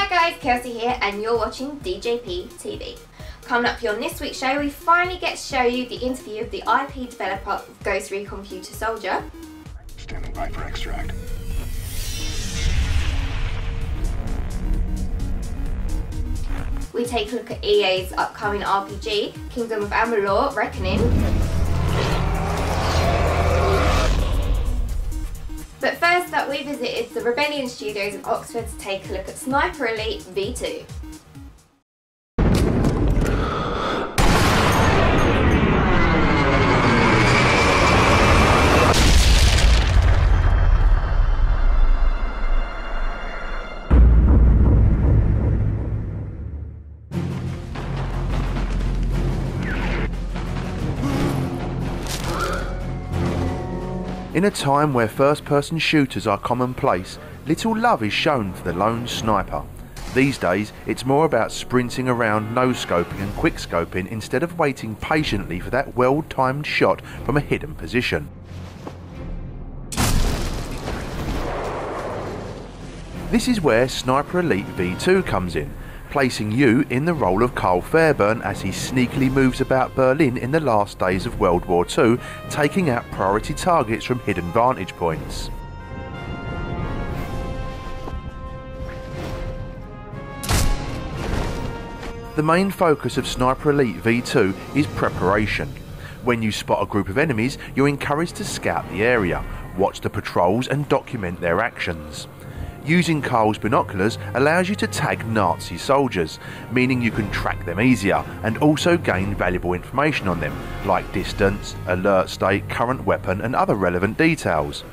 Hi guys, Kelsey here and you're watching DJP TV. Coming up here on this week's show, we finally get to show you the interview of the IP developer of Ghost Recon Future Soldier. Standing by for extract. We take a look at EA's upcoming RPG, Kingdom of Amalur: Reckoning. But first up, we visited the Rebellion Studios in Oxford to take a look at Sniper Elite V2. In a time where first-person shooters are commonplace, little love is shown for the lone sniper. These days, it's more about sprinting around no-scoping and quick-scoping instead of waiting patiently for that well-timed shot from a hidden position. This is where Sniper Elite V2 comes in, placing you in the role of Carl Fairburn as he sneakily moves about Berlin in the last days of World War II, taking out priority targets from hidden vantage points. The main focus of Sniper Elite V2 is preparation. When you spot a group of enemies, you're encouraged to scout the area, watch the patrols and document their actions. Using Carl's binoculars allows you to tag Nazi soldiers, meaning you can track them easier and also gain valuable information on them, like distance, alert state, current weapon and other relevant details.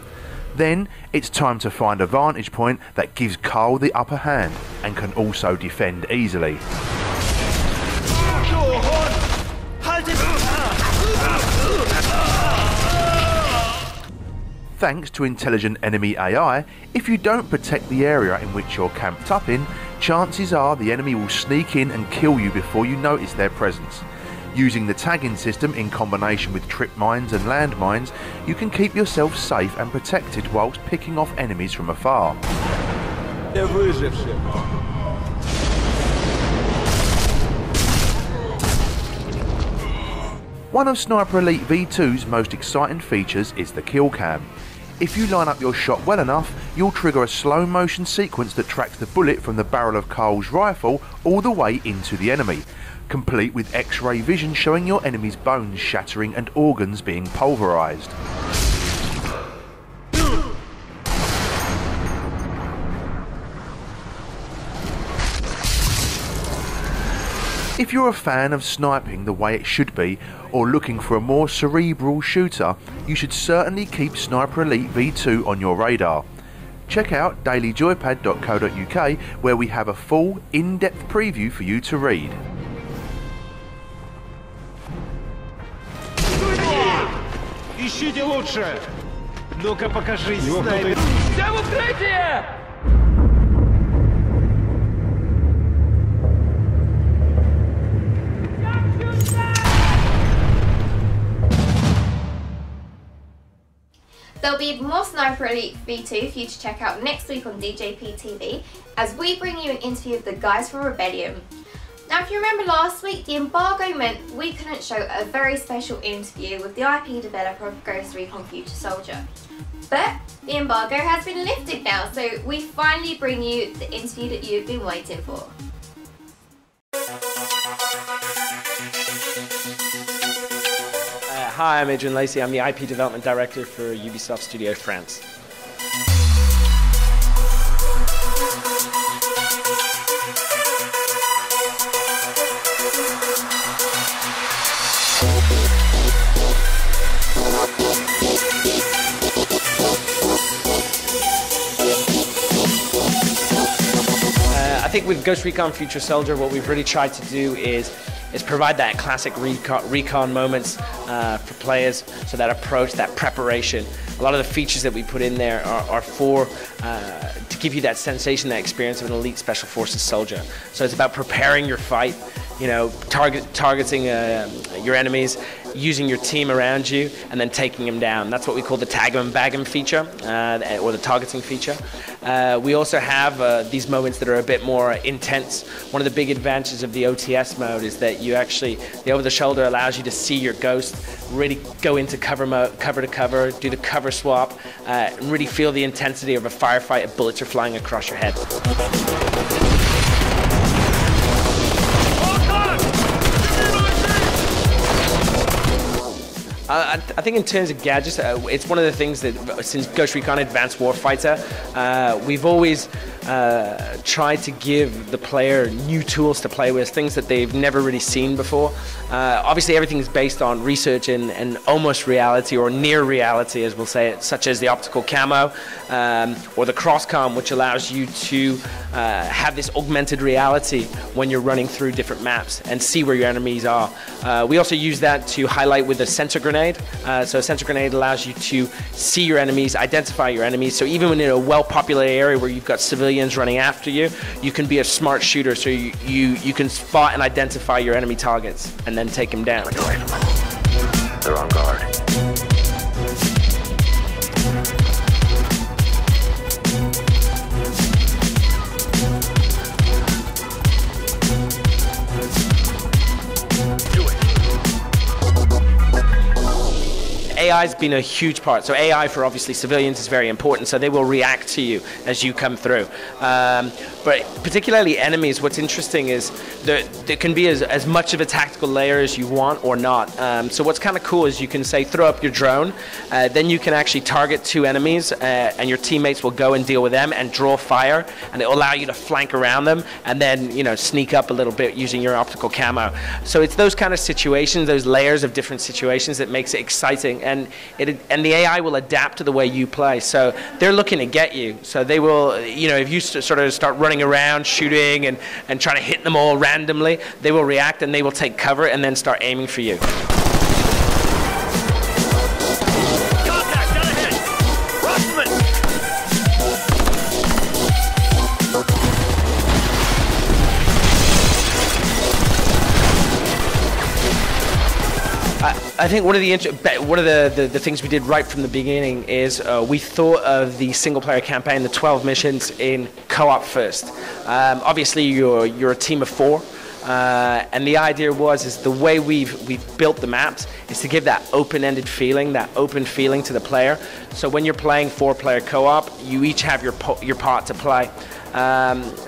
Then it's time to find a vantage point that gives Carl the upper hand and can also defend easily. Thanks to intelligent enemy AI, if you don't protect the area in which you're camped up in, chances are the enemy will sneak in and kill you before you notice their presence. Using the tagging system in combination with trip mines and landmines, you can keep yourself safe and protected whilst picking off enemies from afar. One of Sniper Elite V2's most exciting features is the kill cam. If you line up your shot well enough, you'll trigger a slow motion sequence that tracks the bullet from the barrel of Carl's rifle all the way into the enemy, complete with X-ray vision showing your enemy's bones shattering and organs being pulverised. If you're a fan of sniping the way it should be, or looking for a more cerebral shooter, you should certainly keep Sniper Elite V2 on your radar. Check out dailyjoypad.co.uk where we have a full, in-depth preview for you to read. Ищите лучше! Ну-ка покажись, снайпер! Все в укрытие! There'll be more Sniper Elite V2 for you to check out next week on DJP TV as we bring you an interview of the guys from Rebellion. Now if you remember last week, the embargo meant we couldn't show a very special interview with the IP developer of Ghost Recon Future Soldier. But the embargo has been lifted now, so we finally bring you the interview that you've been waiting for. Hi, I'm Adrian Lacey. I'm the IP Development Director for Ubisoft Studio France. I think with Ghost Recon Future Soldier, what we've really tried to do is provide that classic recon moments for players, so that approach, that preparation. A lot of the features that we put in there are for to give you that sensation, that experience of an elite special forces soldier. So it's about preparing your fight, you know, targeting your enemies, using your team around you, and then taking them down. That's what we call the tag 'em and bag 'em feature, or the targeting feature. We also have these moments that are a bit more intense. One of the big advantages of the OTS mode is that the over the shoulder allows you to see your ghost, really go into cover to cover, do the cover swap, and really feel the intensity of a firefight if bullets are flying across your head. I think in terms of gadgets, it's one of the things that since Ghost Recon Advanced Warfighter, we've always tried to give the player new tools to play with, things that they've never really seen before. Obviously everything is based on research and almost reality, or near reality as we'll say it, such as the optical camo or the cross-com, which allows you to have this augmented reality when you're running through different maps and see where your enemies are. We also use that to highlight with a sensor grenade. So a sensor grenade allows you to see your enemies, identify your enemies, so even when in a well-populated area where you've got civilians running after you, you can be a smart shooter, so you can spot and identify your enemy targets and then take them down. They're on guard. AI has been a huge part. So AI for obviously civilians is very important, so they will react to you as you come through. But particularly enemies, what's interesting is there can be as much of a tactical layer as you want or not. So what's kind of cool is you can say throw up your drone, then you can actually target two enemies and your teammates will go and deal with them and draw fire, and it will allow you to flank around them and then, you know, sneak up a little bit using your optical camo. So it's those kind of situations, those layers of different situations that makes it exciting, and the AI will adapt to the way you play. So they're looking to get you. So they will, you know, if you sort of start running around shooting and trying to hit them all randomly, they will react and they will take cover and then start aiming for you. I think one of the things we did right from the beginning is we thought of the single player campaign, the 12 missions, in co-op first. Obviously you're a team of 4, and the idea is the way we've built the maps is to give that open-ended feeling, that open feeling to the player. So when you're playing 4-player co-op, you each have your part to play.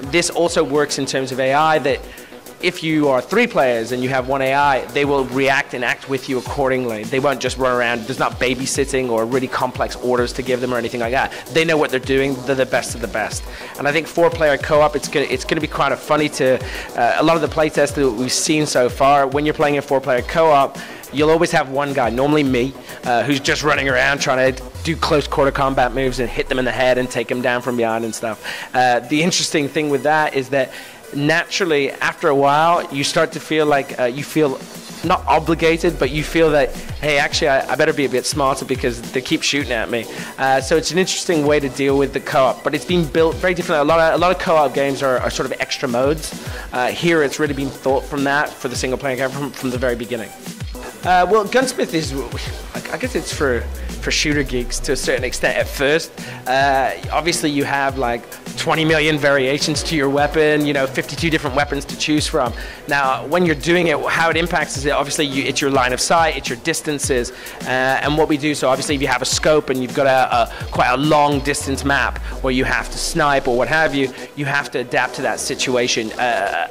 This also works in terms of AI, that if you are 3 players and you have 1 AI, they will react and act with you accordingly. They won't just run around. There's not babysitting or really complex orders to give them or anything like that. They know what they're doing. They're the best of the best. And I think 4-player co-op, it's gonna be kind of funny to a lot of the playtests that we've seen so far. When you're playing a 4-player co-op, you'll always have one guy, normally me, who's just running around trying to do close quarter combat moves and hit them in the head and take them down from behind and stuff. The interesting thing with that is that naturally, after a while, you start to feel like you feel not obligated, but you feel that, hey, actually, I better be a bit smarter because they keep shooting at me. So it's an interesting way to deal with the co-op, but it's been built very differently. A lot of co-op games are sort of extra modes. Here, it's really been thought from that for the single player game from the very beginning. Well, Gunsmith is, I guess it's for shooter geeks to a certain extent at first. Obviously you have like 20 million variations to your weapon, you know, 52 different weapons to choose from. Now, when you're doing it, how it impacts is that obviously it's your line of sight, it's your distances, and what we do, so obviously if you have a scope and you've got quite a long distance map where you have to snipe or what have you, you have to adapt to that situation. A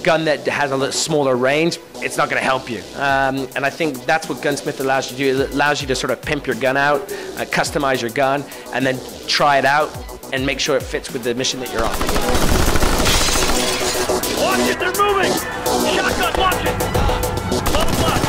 gun that has a little smaller range, it's not going to help you. And I think that's what Gunsmith allows you to do. It allows you to sort of pimp your gun out, customize your gun, and then try it out and make sure it fits with the mission that you're on. Watch it, they're moving! Shotgun, watch it! Level up!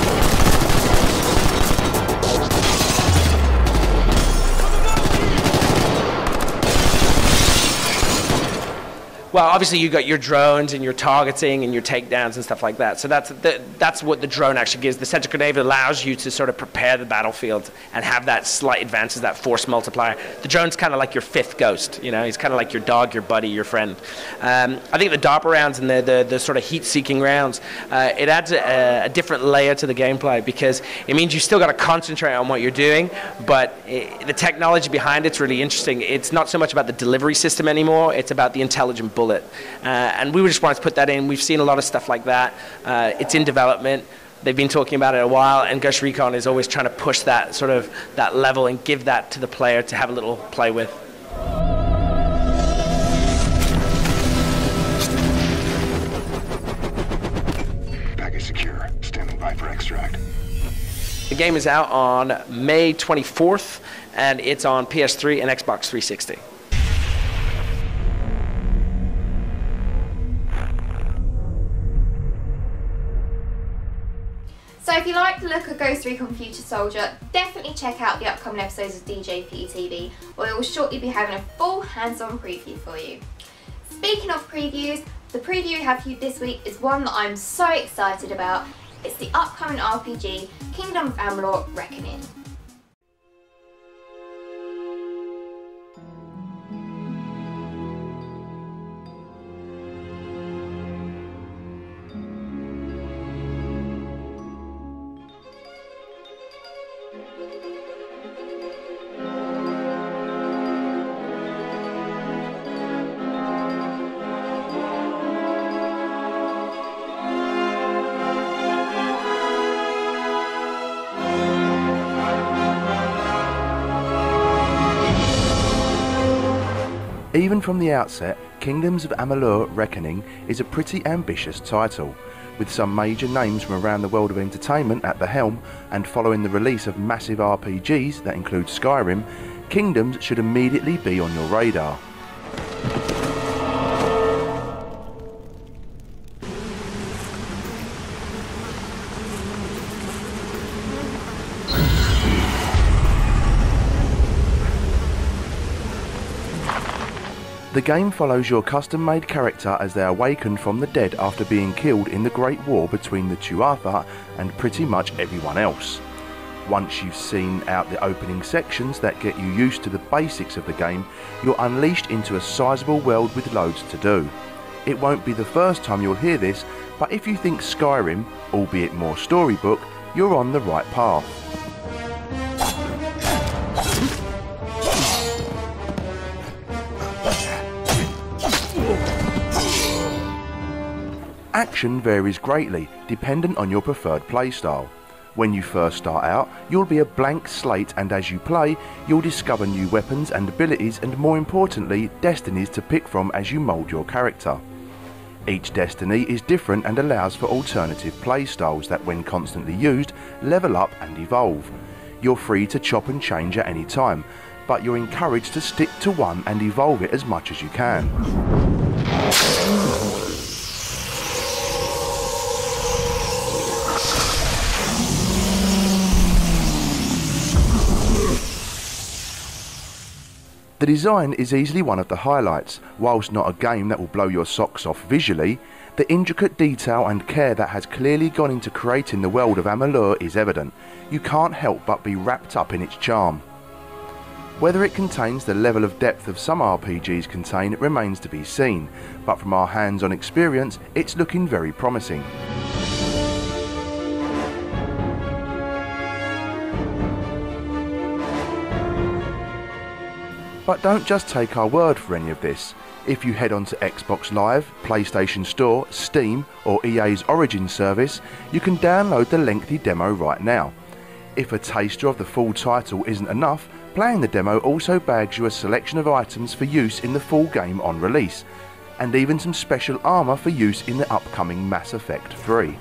Well, obviously you got your drones and your targeting and your takedowns and stuff like that. So that's what the drone actually gives. The center grenade allows you to sort of prepare the battlefield and have that slight advances, that force multiplier. The drone's kind of like your fifth ghost, you know. He's kind of like your dog, your buddy, your friend. I think the DARPA rounds and the sort of heat-seeking rounds, it adds a different layer to the gameplay, because it means you still got to concentrate on what you're doing, but the technology behind it's really interesting. It's not so much about the delivery system anymore, it's about the intelligent bullet. And we just wanted to put that in. We've seen a lot of stuff like that. It's in development. They've been talking about it a while, and Ghost Recon is always trying to push that sort of that level and give that to the player to have a little play with. Package secure. Standing by for extract. The game is out on May 24th, and it's on PS3 and Xbox 360. So if you like the look of Ghost Recon Future Soldier, definitely check out the upcoming episodes of DJP TV, where we will shortly be having a full hands-on preview for you. Speaking of previews, the preview we have for you this week is one that I'm so excited about. It's the upcoming RPG, Kingdom of Amalur Reckoning. Even from the outset, Kingdoms of Amalur Reckoning is a pretty ambitious title. With some major names from around the world of entertainment at the helm, and following the release of massive RPGs that include Skyrim, Kingdoms should immediately be on your radar. The game follows your custom-made character as they awaken from the dead after being killed in the Great War between the Tuatha and pretty much everyone else. Once you've seen out the opening sections that get you used to the basics of the game, you're unleashed into a sizable world with loads to do. It won't be the first time you'll hear this, but if you think Skyrim, albeit more storybook, you're on the right path. Action varies greatly, dependent on your preferred playstyle. When you first start out, you'll be a blank slate, and as you play, you'll discover new weapons and abilities, and more importantly, destinies to pick from as you mould your character. Each destiny is different and allows for alternative playstyles that, when constantly used, level up and evolve. You're free to chop and change at any time, but you're encouraged to stick to one and evolve it as much as you can. The design is easily one of the highlights. Whilst not a game that will blow your socks off visually, the intricate detail and care that has clearly gone into creating the world of Amalur is evident. You can't help but be wrapped up in its charm. Whether it contains the level of depth of some RPGs contain remains to be seen, but from our hands-on experience, it's looking very promising. But don't just take our word for any of this. If you head on to Xbox Live, PlayStation Store, Steam or EA's Origin service, you can download the lengthy demo right now. If a taster of the full title isn't enough, playing the demo also bags you a selection of items for use in the full game on release, and even some special armour for use in the upcoming Mass Effect 3.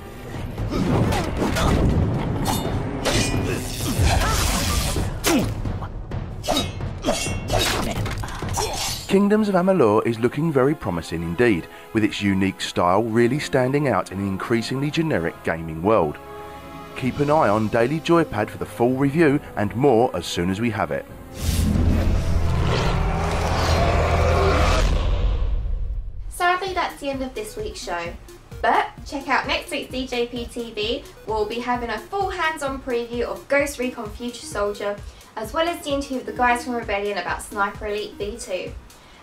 Kingdoms of Amalur is looking very promising indeed, with its unique style really standing out in an increasingly generic gaming world. Keep an eye on Daily Joypad for the full review and more as soon as we have it. So that's the end of this week's show. But check out next week's DJP TV. We'll be having a full hands-on preview of Ghost Recon Future Soldier, as well as the interview with the guys from Rebellion about Sniper Elite V2.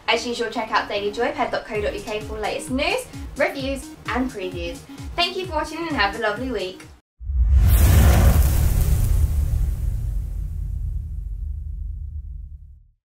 As usual, check out dailyjoypad.co.uk for the latest news, reviews and previews. Thank you for watching and have a lovely week.